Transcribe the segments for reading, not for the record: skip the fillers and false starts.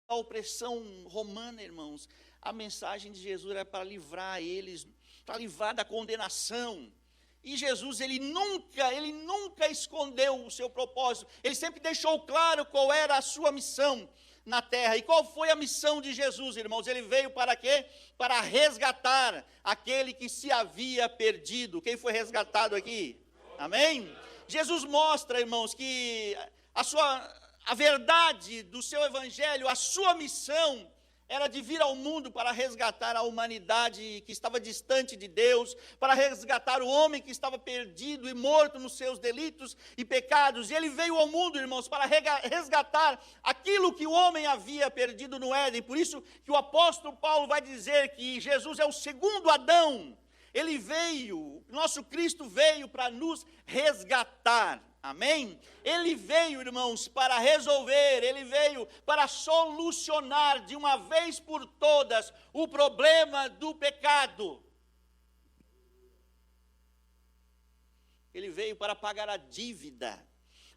a opressão romana, irmãos, a mensagem de Jesus era para livrar eles, para livrar da condenação. E Jesus, ele nunca escondeu o seu propósito. Ele sempre deixou claro qual era a sua missão na terra. E qual foi a missão de Jesus, irmãos? Ele veio para quê? Para resgatar aquele que se havia perdido. Quem foi resgatado aqui? Amém? Jesus mostra, irmãos, que a verdade do seu evangelho, a sua missão era de vir ao mundo para resgatar a humanidade que estava distante de Deus, para resgatar o homem que estava perdido e morto nos seus delitos e pecados. E ele veio ao mundo, irmãos, para resgatar aquilo que o homem havia perdido no Éden. Por isso que o apóstolo Paulo vai dizer que Jesus é o segundo Adão. Ele veio, nosso Cristo veio para nos resgatar. Amém? Ele veio, irmãos, para resolver, ele veio para solucionar de uma vez por todas o problema do pecado. Ele veio para pagar a dívida,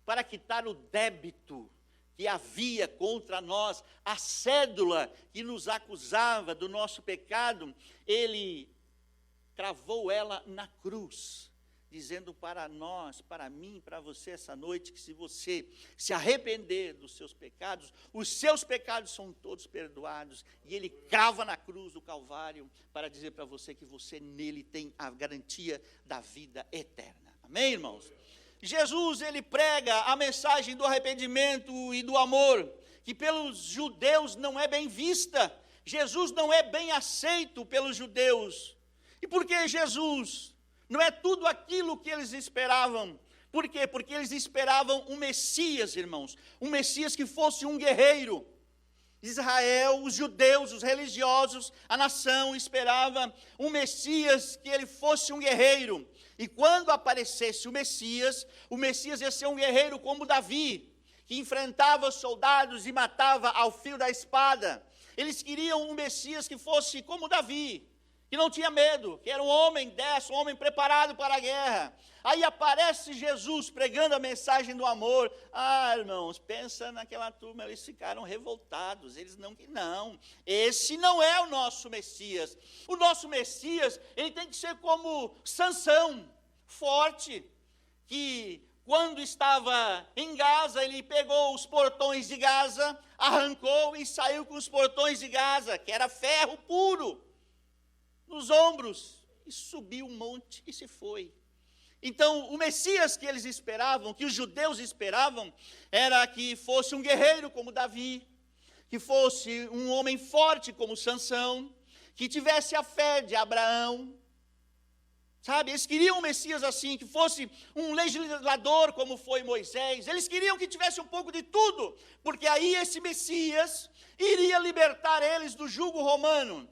para quitar o débito que havia contra nós, a cédula que nos acusava do nosso pecado. Ele cravou ela na cruz, dizendo para nós, para mim, para você essa noite, que se você se arrepender dos seus pecados, os seus pecados são todos perdoados. E ele crava na cruz do Calvário para dizer para você que você nele tem a garantia da vida eterna. Amém, irmãos? Jesus, ele prega a mensagem do arrependimento e do amor, que pelos judeus não é bem vista. Jesus não é bem aceito pelos judeus. E por que Jesus não é tudo aquilo que eles esperavam? Por quê? Porque eles esperavam um Messias, irmãos. Um Messias que fosse um guerreiro. Israel, os judeus, os religiosos, a nação esperava um Messias que ele fosse um guerreiro. E quando aparecesse o Messias ia ser um guerreiro como Davi, que enfrentava os soldados e matava ao fio da espada. Eles queriam um Messias que fosse como Davi, que não tinha medo, que era um homem destro, um homem preparado para a guerra. Aí aparece Jesus pregando a mensagem do amor. Irmãos, pensa naquela turma, eles ficaram revoltados. Eles não, esse não é o nosso Messias. O nosso Messias, ele tem que ser como Sansão, forte, que quando estava em Gaza, ele pegou os portões de Gaza, arrancou e saiu com os portões de Gaza, que era ferro puro, nos ombros, e subiu um monte e se foi. Então, o Messias que eles esperavam, que os judeus esperavam, era que fosse um guerreiro como Davi, que fosse um homem forte como Sansão, que tivesse a fé de Abraão. Sabe, eles queriam um Messias assim, que fosse um legislador como foi Moisés. Eles queriam que tivesse um pouco de tudo, porque aí esse Messias iria libertar eles do jugo romano.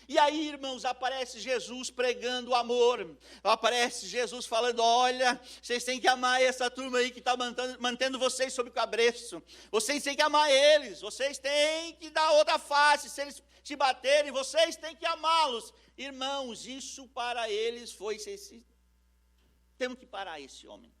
E aí, irmãos, aparece Jesus pregando o amor, aparece Jesus falando: olha, vocês têm que amar essa turma aí que está mantendo vocês sob o cabresto, vocês têm que amar eles, vocês têm que dar outra face, se eles te baterem, vocês têm que amá-los. Irmãos, isso para eles foi, temos que parar esse homem.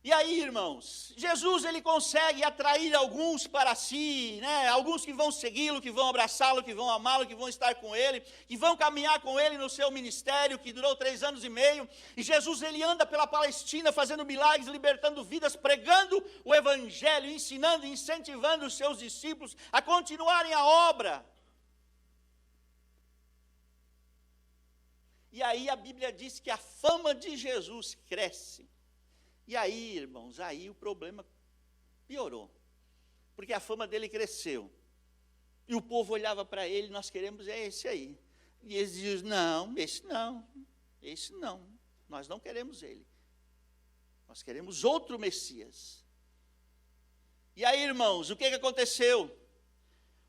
E aí, irmãos, Jesus, ele consegue atrair alguns para si, né? Alguns que vão segui-lo, que vão abraçá-lo, que vão amá-lo, que vão estar com ele, que vão caminhar com ele no seu ministério, que durou 3 anos e meio. E Jesus, ele anda pela Palestina, fazendo milagres, libertando vidas, pregando o evangelho, ensinando e incentivando os seus discípulos a continuarem a obra. E aí a Bíblia diz que a fama de Jesus cresce. E aí, irmãos, aí o problema piorou, porque a fama dele cresceu, e o povo olhava para ele: nós queremos esse aí, e eles diziam: não, esse não, nós não queremos ele, nós queremos outro Messias. E aí, irmãos, o que aconteceu?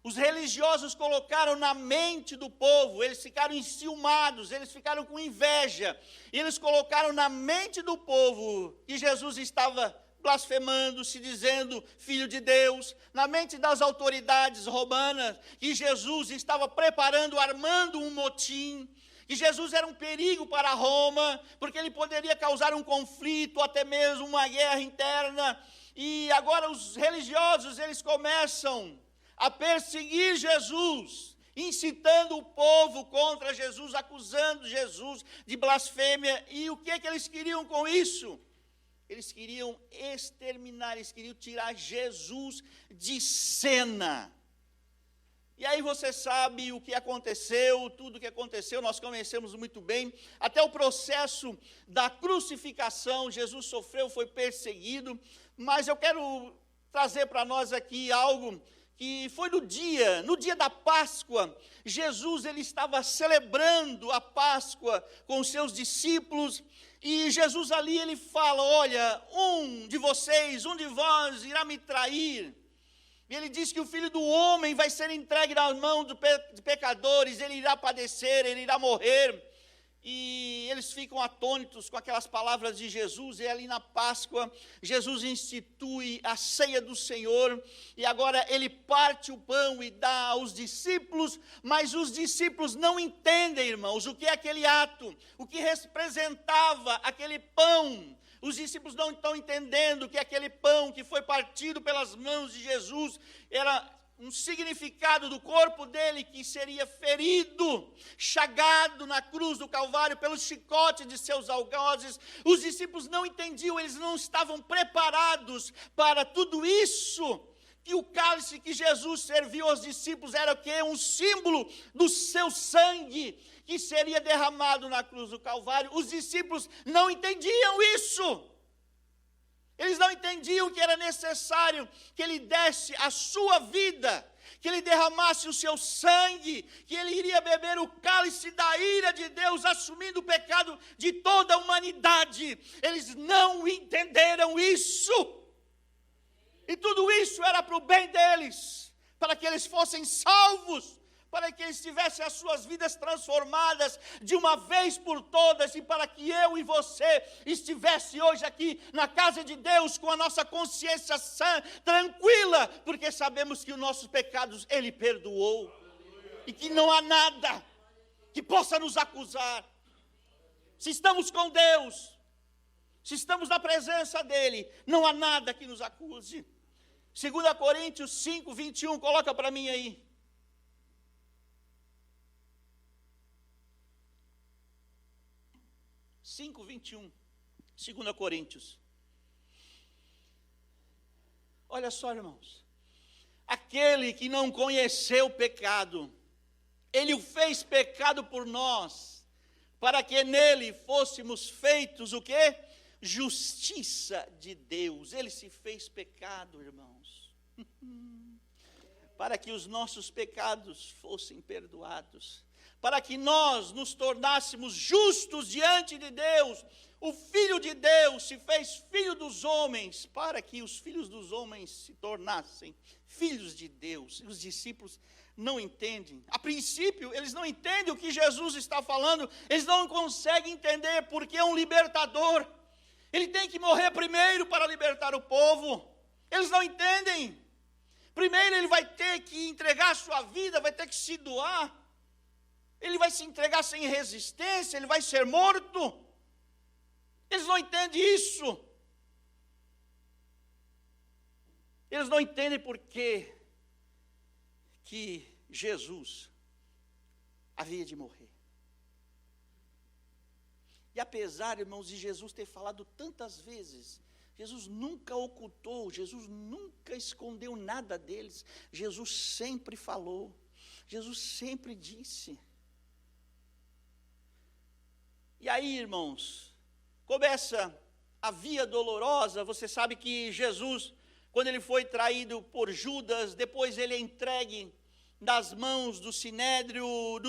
Os religiosos colocaram na mente do povo, eles ficaram enciumados, eles ficaram com inveja, e eles colocaram na mente do povo que Jesus estava blasfemando, se dizendo filho de Deus, na mente das autoridades romanas, que Jesus estava preparando, armando um motim, que Jesus era um perigo para Roma, porque ele poderia causar um conflito, até mesmo uma guerra interna. E agora os religiosos, eles começam a perseguir Jesus, incitando o povo contra Jesus, acusando Jesus de blasfêmia. E o que é que eles queriam com isso? Eles queriam exterminar, eles queriam tirar Jesus de cena. E aí você sabe o que aconteceu, tudo o que aconteceu, nós conhecemos muito bem. Até o processo da crucificação, Jesus sofreu, foi perseguido. Mas eu quero trazer para nós aqui algo que foi no dia da Páscoa. Jesus, ele estava celebrando a Páscoa com os seus discípulos. E Jesus ali, ele fala, olha, um de vós irá me trair. E ele diz que o Filho do Homem vai ser entregue nas mãos de pecadores, ele irá padecer, ele irá morrer. E eles ficam atônitos com aquelas palavras de Jesus. E ali na Páscoa, Jesus institui a ceia do Senhor. E agora ele parte o pão e dá aos discípulos. Mas os discípulos não entendem, irmãos, o que é aquele ato, o que representava aquele pão. Os discípulos não estão entendendo que aquele pão que foi partido pelas mãos de Jesus era um significado do corpo dele que seria ferido, chagado na cruz do Calvário pelo chicote de seus algozes. Os discípulos não entendiam, eles não estavam preparados para tudo isso. Que o cálice que Jesus serviu aos discípulos era o quê? Um símbolo do seu sangue que seria derramado na cruz do Calvário. Os discípulos não entendiam isso. Eles não entendiam que era necessário que ele desse a sua vida, que ele derramasse o seu sangue, que ele iria beber o cálice da ira de Deus, assumindo o pecado de toda a humanidade. Eles não entenderam isso. E tudo isso era para o bem deles, para que eles fossem salvos, para que eles tivessem as suas vidas transformadas de uma vez por todas, e para que eu e você estivesse hoje aqui na casa de Deus com a nossa consciência sã, tranquila, porque sabemos que os nossos pecados Ele perdoou, e que não há nada que possa nos acusar. Se estamos com Deus, se estamos na presença dEle, não há nada que nos acuse. 2 Coríntios 5, 21, coloca para mim aí. 5, 21, 2 Coríntios. Olha só, irmãos. Aquele que não conheceu o pecado, ele o fez pecado por nós, para que nele fôssemos feitos o quê? Justiça de Deus. Ele se fez pecado, irmãos, para que os nossos pecados fossem perdoados, para que nós nos tornássemos justos diante de Deus. O Filho de Deus se fez filho dos homens, para que os filhos dos homens se tornassem filhos de Deus. Os discípulos não entendem. A princípio, eles não entendem o que Jesus está falando. Eles não conseguem entender porque é um libertador. Ele tem que morrer primeiro para libertar o povo. Eles não entendem. Primeiro ele vai ter que entregar a sua vida, vai ter que se doar. Ele vai se entregar sem resistência, ele vai ser morto. Eles não entendem isso. Eles não entendem por que Jesus havia de morrer. E apesar, irmãos, de Jesus ter falado tantas vezes, Jesus nunca ocultou, Jesus nunca escondeu nada deles. Jesus sempre falou, Jesus sempre disse. E aí, irmãos, começa a via dolorosa. Você sabe que Jesus, quando ele foi traído por Judas, depois ele é entregue das mãos do Sinédrio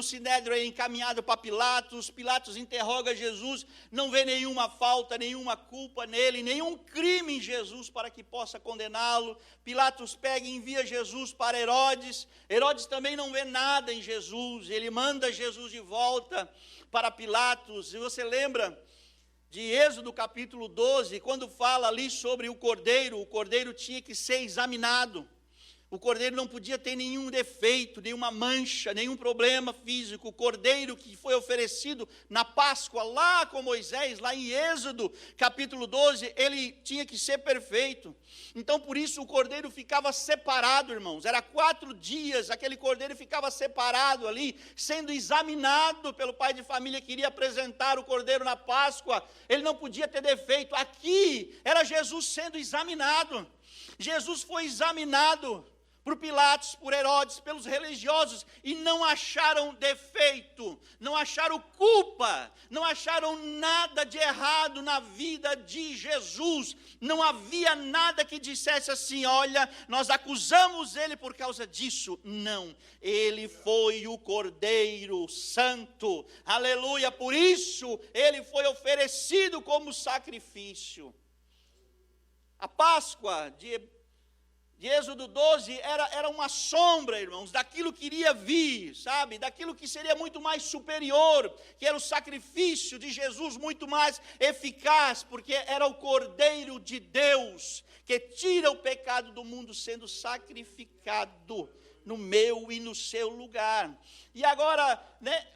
é encaminhado para Pilatos. Pilatos interroga Jesus, não vê nenhuma falta, nenhuma culpa nele, nenhum crime em Jesus para que possa condená-lo. Pilatos pega e envia Jesus para Herodes. Herodes também não vê nada em Jesus, ele manda Jesus de volta para Pilatos. E você lembra de Êxodo capítulo 12, quando fala ali sobre o cordeiro tinha que ser examinado. O cordeiro não podia ter nenhum defeito, nenhuma mancha, nenhum problema físico. O cordeiro que foi oferecido na Páscoa, lá com Moisés, lá em Êxodo, capítulo 12, ele tinha que ser perfeito. Então, por isso, o cordeiro ficava separado, irmãos. Era 4 dias, aquele cordeiro ficava separado ali, sendo examinado pelo pai de família que iria apresentar o cordeiro na Páscoa. Ele não podia ter defeito. Aqui, era Jesus sendo examinado. Jesus foi examinado por Pilatos, por Herodes, pelos religiosos, e não acharam defeito, não acharam culpa, não acharam nada de errado na vida de Jesus. Não havia nada que dissesse assim: olha, nós acusamos ele por causa disso. Não, ele foi o Cordeiro Santo, aleluia, por isso ele foi oferecido como sacrifício. A Páscoa de Êxodo 12 era uma sombra, irmãos, daquilo que iria vir, sabe? Daquilo que seria muito mais superior, que era o sacrifício de Jesus, muito mais eficaz, porque era o Cordeiro de Deus, que tira o pecado do mundo, sendo sacrificado no meu e no seu lugar. E agora,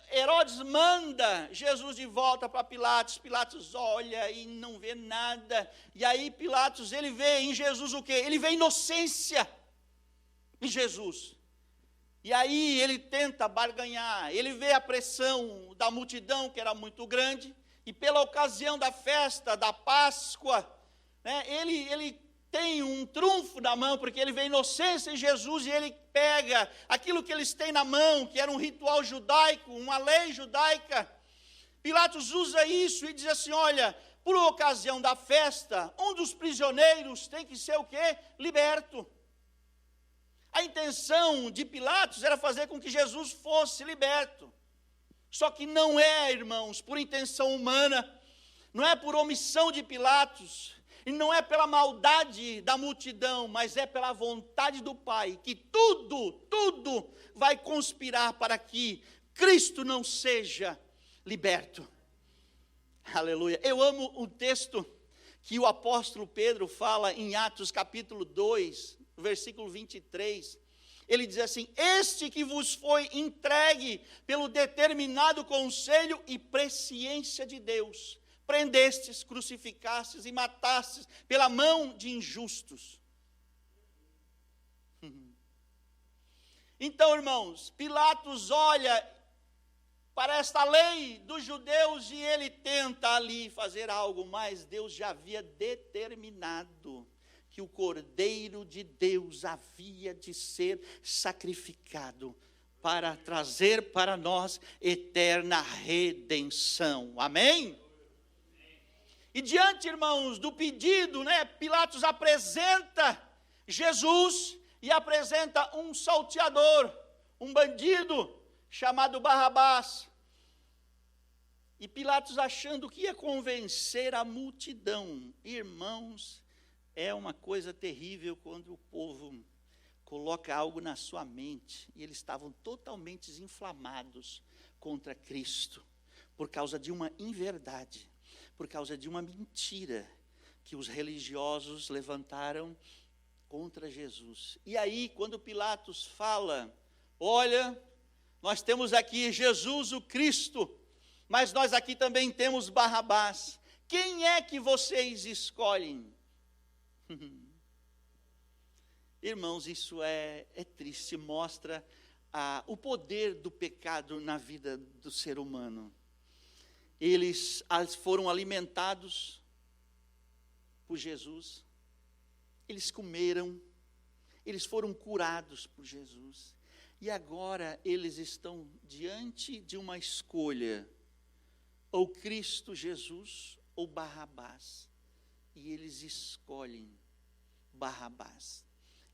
Herodes manda Jesus de volta para Pilatos. Pilatos olha e não vê nada. E aí Pilatos, ele vê em Jesus o quê? Ele vê inocência em Jesus. E aí ele tenta barganhar. Ele vê a pressão da multidão, que era muito grande. E pela ocasião da festa, da Páscoa, ele tem um trunfo na mão, porque ele vê inocência em Jesus e ele pega aquilo que eles têm na mão, que era um ritual judaico, uma lei judaica. Pilatos usa isso e diz assim: olha, por ocasião da festa, um dos prisioneiros tem que ser o quê? Liberto. A intenção de Pilatos era fazer com que Jesus fosse liberto. Só que não é, irmãos, por intenção humana, não é por omissão de Pilatos, e não é pela maldade da multidão, mas é pela vontade do Pai, que tudo vai conspirar para que Cristo não seja liberto. Aleluia. Eu amo o texto que o apóstolo Pedro fala em Atos capítulo 2, versículo 23. Ele diz assim: este que vos foi entregue pelo determinado conselho e presciência de Deus, prendestes, crucificastes e matastes pela mão de injustos. Então, irmãos, Pilatos olha para esta lei dos judeus e ele tenta ali fazer algo, mas Deus já havia determinado que o Cordeiro de Deus havia de ser sacrificado para trazer para nós eterna redenção. Amém? E diante, irmãos, do pedido, Pilatos apresenta Jesus e apresenta um salteador, um bandido chamado Barrabás. E Pilatos, achando que ia convencer a multidão. Irmãos, é uma coisa terrível quando o povo coloca algo na sua mente, e eles estavam totalmente inflamados contra Cristo, por causa de uma inverdade, por causa de uma mentira que os religiosos levantaram contra Jesus. E aí, quando Pilatos fala: olha, nós temos aqui Jesus o Cristo, mas nós aqui também temos Barrabás, quem é que vocês escolhem? Irmãos, isso é triste, mostra o poder do pecado na vida do ser humano. Eles foram alimentados por Jesus, eles comeram, eles foram curados por Jesus, e agora eles estão diante de uma escolha: ou Cristo Jesus ou Barrabás, e eles escolhem Barrabás,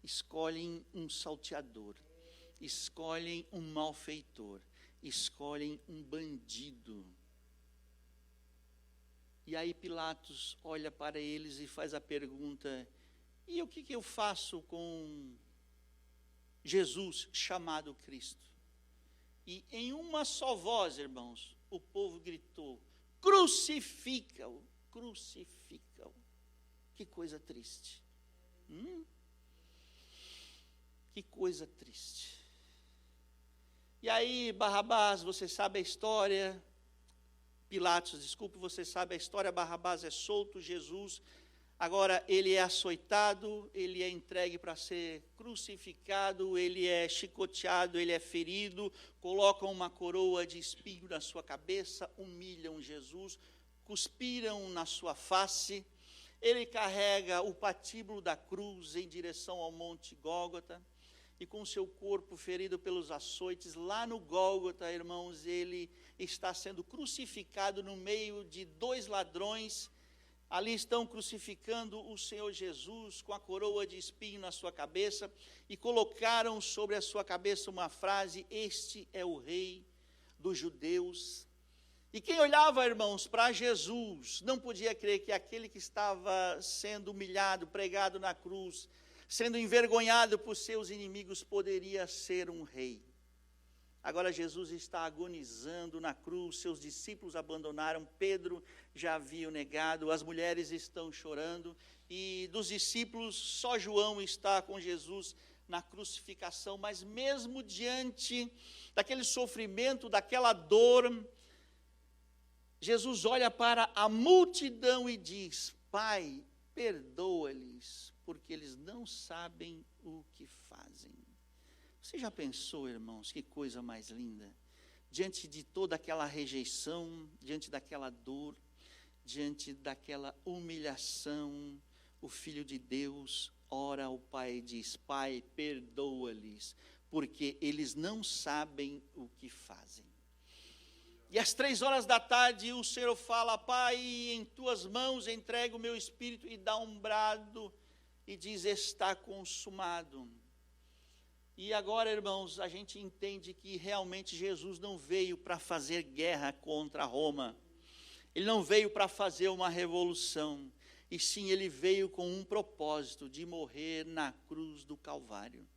escolhem um salteador, escolhem um malfeitor, escolhem um bandido. E aí Pilatos olha para eles e faz a pergunta: e o que eu faço com Jesus chamado Cristo? E em uma só voz, irmãos, o povo gritou: crucifica-o, crucifica-o. Que coisa triste. Que coisa triste. E aí, Barrabás, você sabe a história. Pilatos, desculpe, você sabe a história. Barrabás é solto, Jesus, agora ele é açoitado, ele é entregue para ser crucificado, ele é chicoteado, ele é ferido, colocam uma coroa de espinho na sua cabeça, humilham Jesus, cuspiram na sua face. Ele carrega o patíbulo da cruz em direção ao Monte Gólgota, e com seu corpo ferido pelos açoites, lá no Gólgota, irmãos, ele está sendo crucificado no meio de dois ladrões. Ali estão crucificando o Senhor Jesus com a coroa de espinho na sua cabeça, e colocaram sobre a sua cabeça uma frase: este é o Rei dos Judeus. E quem olhava, irmãos, para Jesus, não podia crer que aquele que estava sendo humilhado, pregado na cruz, sendo envergonhado por seus inimigos, poderia ser um rei. Agora Jesus está agonizando na cruz, seus discípulos abandonaram, Pedro já havia o negado, as mulheres estão chorando, e dos discípulos só João está com Jesus na crucificação. Mas mesmo diante daquele sofrimento, daquela dor, Jesus olha para a multidão e diz: Pai, perdoa-lhes, porque eles não sabem o que fazem. Você já pensou, irmãos, que coisa mais linda? Diante de toda aquela rejeição, diante daquela dor, diante daquela humilhação, o Filho de Deus ora ao Pai e diz: Pai, perdoa-lhes, porque eles não sabem o que fazem. E às 15:00 o Senhor fala: Pai, em tuas mãos entrego o meu espírito, e dá um brado e diz: está consumado. E agora, irmãos, a gente entende que realmente Jesus não veio para fazer guerra contra Roma. Ele não veio para fazer uma revolução, e sim ele veio com um propósito: de morrer na cruz do Calvário,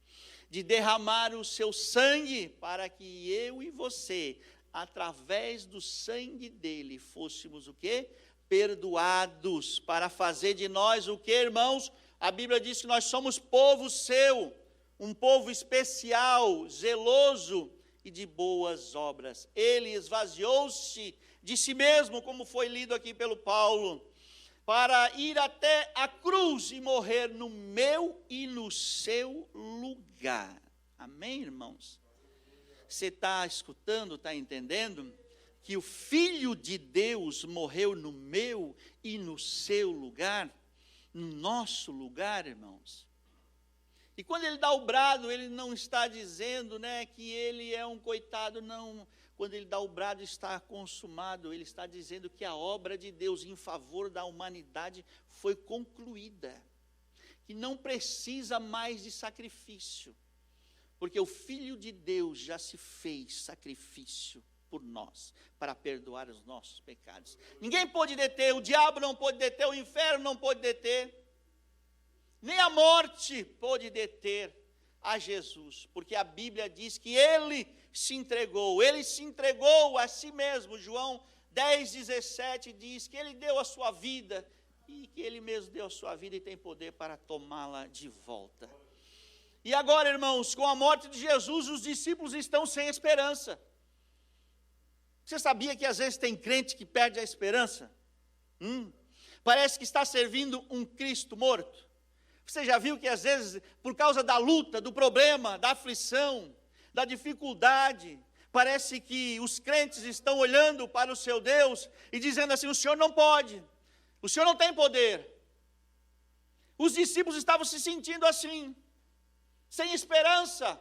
de derramar o seu sangue para que eu e você, através do sangue dele, fôssemos o quê? Perdoados, para fazer de nós o quê, irmãos? A Bíblia diz que nós somos povo seu, um povo especial, zeloso e de boas obras. Ele esvaziou-se de si mesmo, como foi lido aqui pelo Paulo, para ir até a cruz e morrer no meu e no seu lugar. Amém, irmãos? Você está escutando, está entendendo? Que o Filho de Deus morreu no meu e no seu lugar, no nosso lugar, irmãos. E quando ele dá o brado, ele não está dizendo, que ele é um coitado, não. Quando ele dá o brado, está consumado. Ele está dizendo que a obra de Deus em favor da humanidade foi concluída, que não precisa mais de sacrifício, porque o Filho de Deus já se fez sacrifício por nós, para perdoar os nossos pecados. Ninguém pôde deter, o diabo não pôde deter, o inferno não pôde deter, nem a morte pôde deter a Jesus, porque a Bíblia diz que ele se entregou a si mesmo. João 10:17 diz que ele deu a sua vida, e que ele mesmo deu a sua vida e tem poder para tomá-la de volta. E agora, irmãos, com a morte de Jesus, os discípulos estão sem esperança. Você sabia que às vezes tem crente que perde a esperança? Parece que está servindo um Cristo morto. Você já viu que às vezes, por causa da luta, do problema, da aflição, da dificuldade, parece que os crentes estão olhando para o seu Deus e dizendo assim: o Senhor não pode, o Senhor não tem poder. Os discípulos estavam se sentindo assim, sem esperança.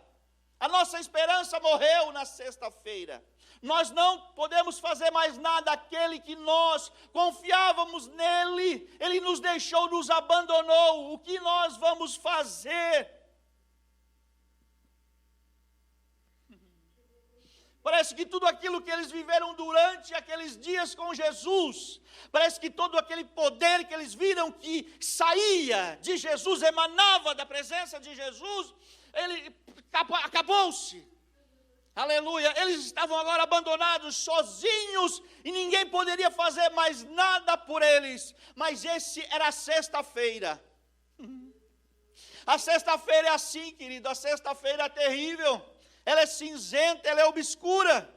A nossa esperança morreu na sexta-feira. Nós não podemos fazer mais nada. Aquele que nós confiávamos nele, ele nos deixou, nos abandonou. O que nós vamos fazer? Parece que tudo aquilo que eles viveram durante aqueles dias com Jesus, parece que todo aquele poder que eles viram que saía de Jesus, emanava da presença de Jesus, ele acabou-se. Aleluia, eles estavam agora abandonados, sozinhos, e ninguém poderia fazer mais nada por eles. Mas esse era a sexta-feira. A sexta-feira é assim, querido, a sexta-feira é terrível, ela é cinzenta, ela é obscura.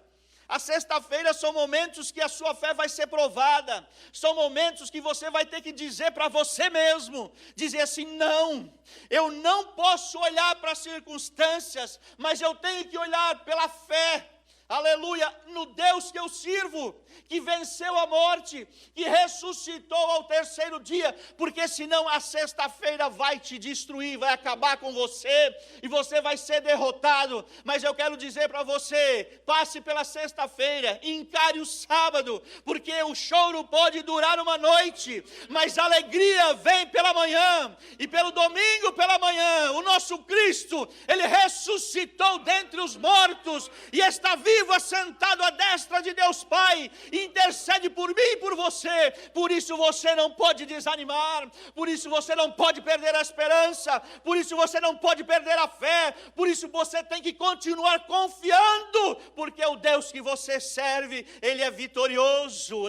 A sexta-feira são momentos que a sua fé vai ser provada, são momentos que você vai ter que dizer para você mesmo, dizer assim, não, eu não posso olhar para as circunstâncias, mas eu tenho que olhar pela fé, aleluia, no Deus que eu sirvo, que venceu a morte, que ressuscitou ao terceiro dia, porque senão a sexta-feira vai te destruir, vai acabar com você, e você vai ser derrotado. Mas eu quero dizer para você, passe pela sexta-feira, encare o sábado, porque o choro pode durar uma noite, mas a alegria vem pela manhã, e pelo domingo pela manhã, o nosso Cristo, Ele ressuscitou dentre os mortos, e está vivo, assentado à destra de Deus Pai, intercede por mim e por você. Por isso você não pode desanimar, por isso você não pode perder a esperança, por isso você não pode perder a fé, por isso você tem que continuar confiando, porque o Deus que você serve, Ele é vitorioso.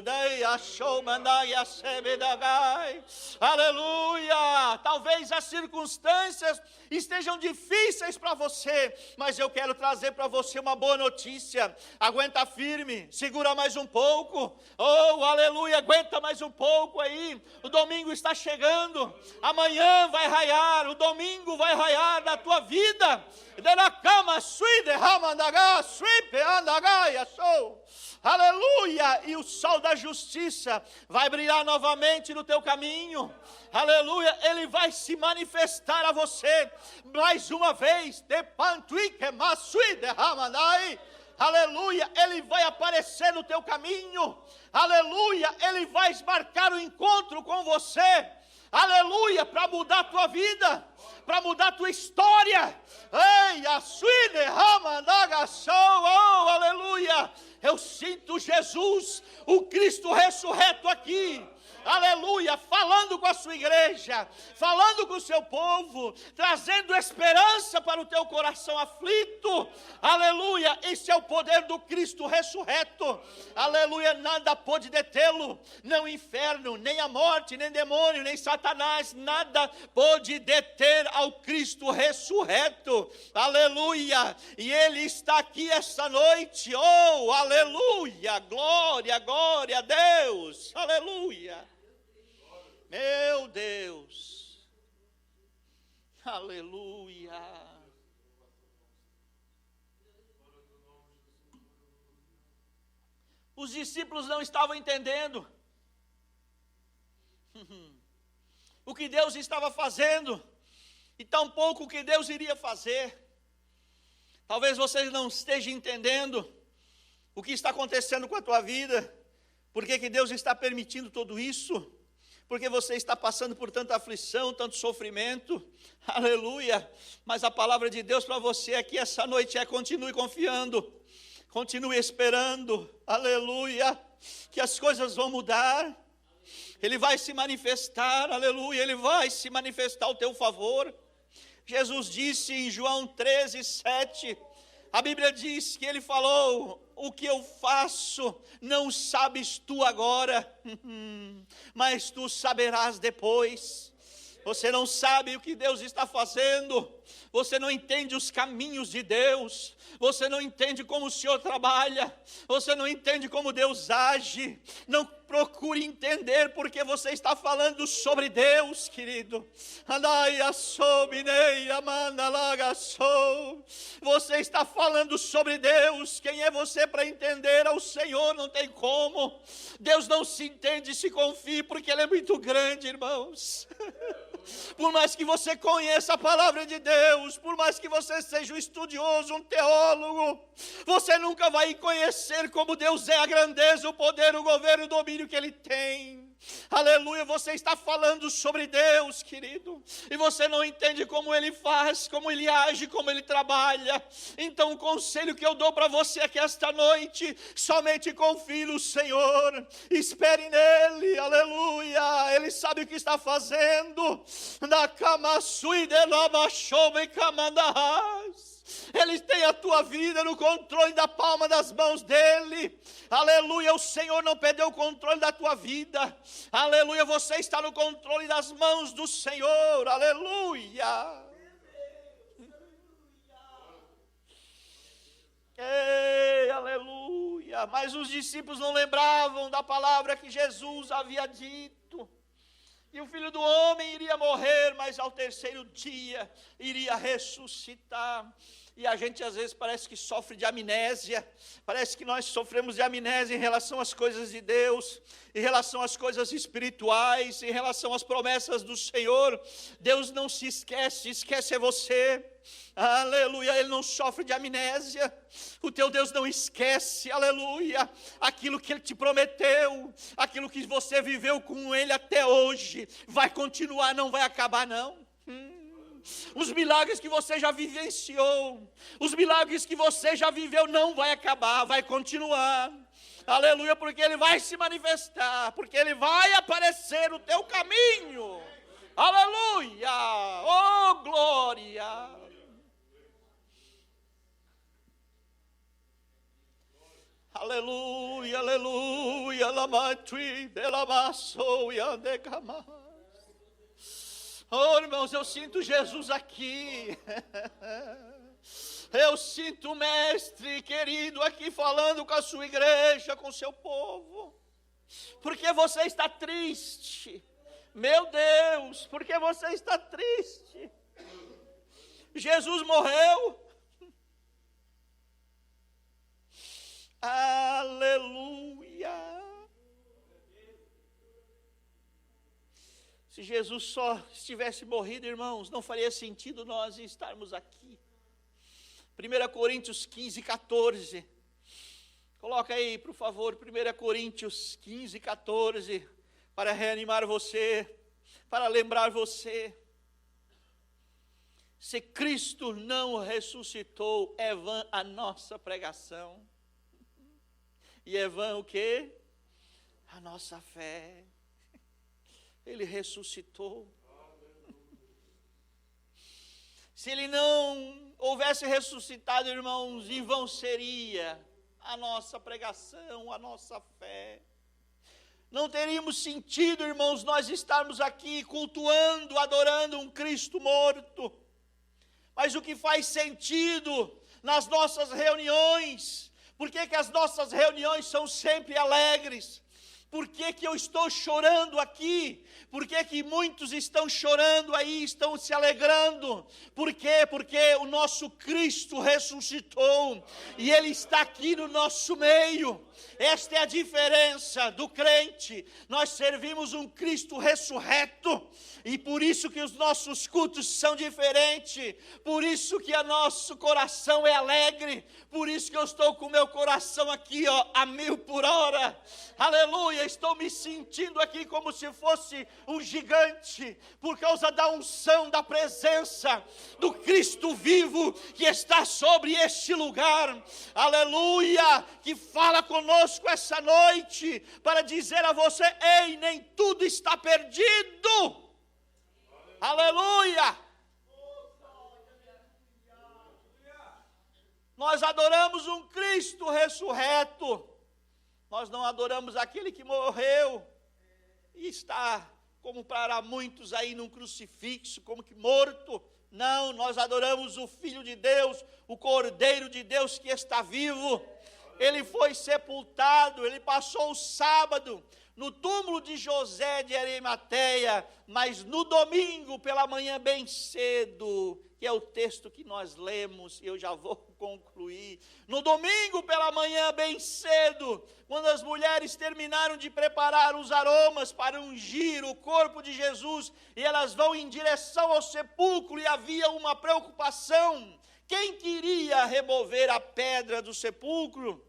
Aleluia! Talvez as circunstâncias estejam difíceis para você, mas eu quero trazer para você uma boa notícia. Aguenta firme, segura mais um pouco, oh aleluia, aguenta mais um pouco aí, o domingo está chegando, amanhã vai raiar, o domingo vai raiar na tua vida, aleluia, e o sol da justiça vai brilhar novamente no teu caminho, aleluia, ele vai se manifestar a você, mais uma vez, aleluia, ele vai aparecer no teu caminho, aleluia, ele vai marcar o encontro com você, aleluia, para mudar a tua vida, para mudar a tua história, ei, oh, aleluia, eu sinto Jesus, o Cristo ressurreto aqui, aleluia, falando com a sua igreja, falando com o seu povo, trazendo esperança para o teu coração aflito, aleluia, esse é o poder do Cristo ressurreto, aleluia, nada pode detê-lo, não o inferno, nem a morte, nem demônio, nem Satanás, nada pode deter ao Cristo ressurreto, aleluia, e Ele está aqui esta noite, oh, aleluia, glória, glória a Deus, aleluia. Meu Deus, aleluia, os discípulos não estavam entendendo o que Deus estava fazendo, e tampouco o que Deus iria fazer. Talvez você não esteja entendendo o que está acontecendo com a tua vida, por que Deus está permitindo tudo isso, porque você está passando por tanta aflição, tanto sofrimento, aleluia, mas a palavra de Deus para você aqui essa noite é: continue confiando, continue esperando, aleluia, que as coisas vão mudar, Ele vai se manifestar, aleluia, Ele vai se manifestar ao teu favor. Jesus disse em João 13:7, a Bíblia diz que Ele falou: o que eu faço não sabes tu agora, mas tu saberás depois. Você não sabe o que Deus está fazendo, você não entende os caminhos de Deus, você não entende como o Senhor trabalha, você não entende como Deus age, não procure entender porque você está falando sobre Deus, querido. Você está falando sobre Deus. Quem é você para entender ao Senhor? Não tem como. Deus não se entende, se confie, porque Ele é muito grande, irmãos. Por mais que você conheça a palavra de Deus, por mais que você seja um estudioso, um teólogo, você nunca vai conhecer como Deus é, a grandeza, o poder, o governo, o domínio que Ele tem. Aleluia, você está falando sobre Deus, querido, e você não entende como Ele faz, como Ele age, como Ele trabalha. Então o conselho que eu dou para você aqui esta noite: somente confie no Senhor, espere nele, aleluia, Ele sabe o que está fazendo. Ele tem a tua vida no controle da palma das mãos dele, aleluia. O Senhor não perdeu o controle da tua vida, aleluia, você está no controle das mãos do Senhor, aleluia. Ei, aleluia! Mas os discípulos não lembravam da palavra que Jesus havia dito. E o Filho do Homem iria morrer, mas ao terceiro dia iria ressuscitar. E a gente às vezes parece que sofre de amnésia, parece que nós sofremos de amnésia em relação às coisas de Deus, em relação às coisas espirituais, em relação às promessas do Senhor. Deus não se esquece, esquece é você. Aleluia, Ele não sofre de amnésia. O teu Deus não esquece, aleluia, aquilo que Ele te prometeu, aquilo que você viveu com Ele até hoje, vai continuar, não vai acabar não. Os milagres que você já vivenciou, os milagres que você já viveu não vai acabar, vai continuar. Aleluia, porque Ele vai se manifestar, porque Ele vai aparecer no teu caminho. Aleluia, oh glória. Aleluia, aleluia, lamatui, belamassou e andecamás. Oh, irmãos, eu sinto Jesus aqui. Eu sinto o Mestre querido aqui falando com a sua igreja, com o seu povo. Porque você está triste. Meu Deus, porque você está triste. Jesus morreu. Aleluia. Se Jesus só estivesse morrido, irmãos, não faria sentido nós estarmos aqui. 1 Coríntios 15, 14. Coloca aí, por favor, 1 Coríntios 15, 14, para reanimar você, para lembrar você. Se Cristo não ressuscitou, é vã a nossa pregação. E é vã o quê? A nossa fé. Ele ressuscitou. Se Ele não houvesse ressuscitado, irmãos, em vão seria a nossa pregação, a nossa fé. Não teríamos sentido, irmãos, nós estarmos aqui cultuando, adorando um Cristo morto. Mas o que faz sentido nas nossas reuniões, por que as nossas reuniões são sempre alegres? Por que eu estou chorando aqui? Por que muitos estão chorando aí, estão se alegrando? Por quê? Porque o nosso Cristo ressuscitou e Ele está aqui no nosso meio. Esta é a diferença do crente. Nós servimos um Cristo ressurreto e por isso que os nossos cultos são diferentes. Por isso que o nosso coração é alegre. Por isso que eu estou com o meu coração aqui, ó, a 1000 por hora. Aleluia, estou me sentindo aqui como se fosse um gigante, por causa da unção, da presença do Cristo vivo que está sobre este lugar. Aleluia, que fala conosco essa noite, para dizer a você, ei, nem tudo está perdido. Aleluia. Nós adoramos um Cristo ressurreto. Nós não adoramos aquele que morreu e está, como para muitos aí, num crucifixo, como que morto. Não, nós adoramos o Filho de Deus, o Cordeiro de Deus que está vivo. Ele foi sepultado, ele passou o sábado no túmulo de José de Arimateia, mas no domingo pela manhã bem cedo, que é o texto que nós lemos, e eu já vou concluir. No domingo pela manhã bem cedo, quando as mulheres terminaram de preparar os aromas para ungir o corpo de Jesus, e elas vão em direção ao sepulcro, e havia uma preocupação: quem queria remover a pedra do sepulcro?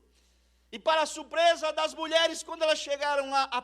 E para a surpresa das mulheres, quando elas chegaram lá, a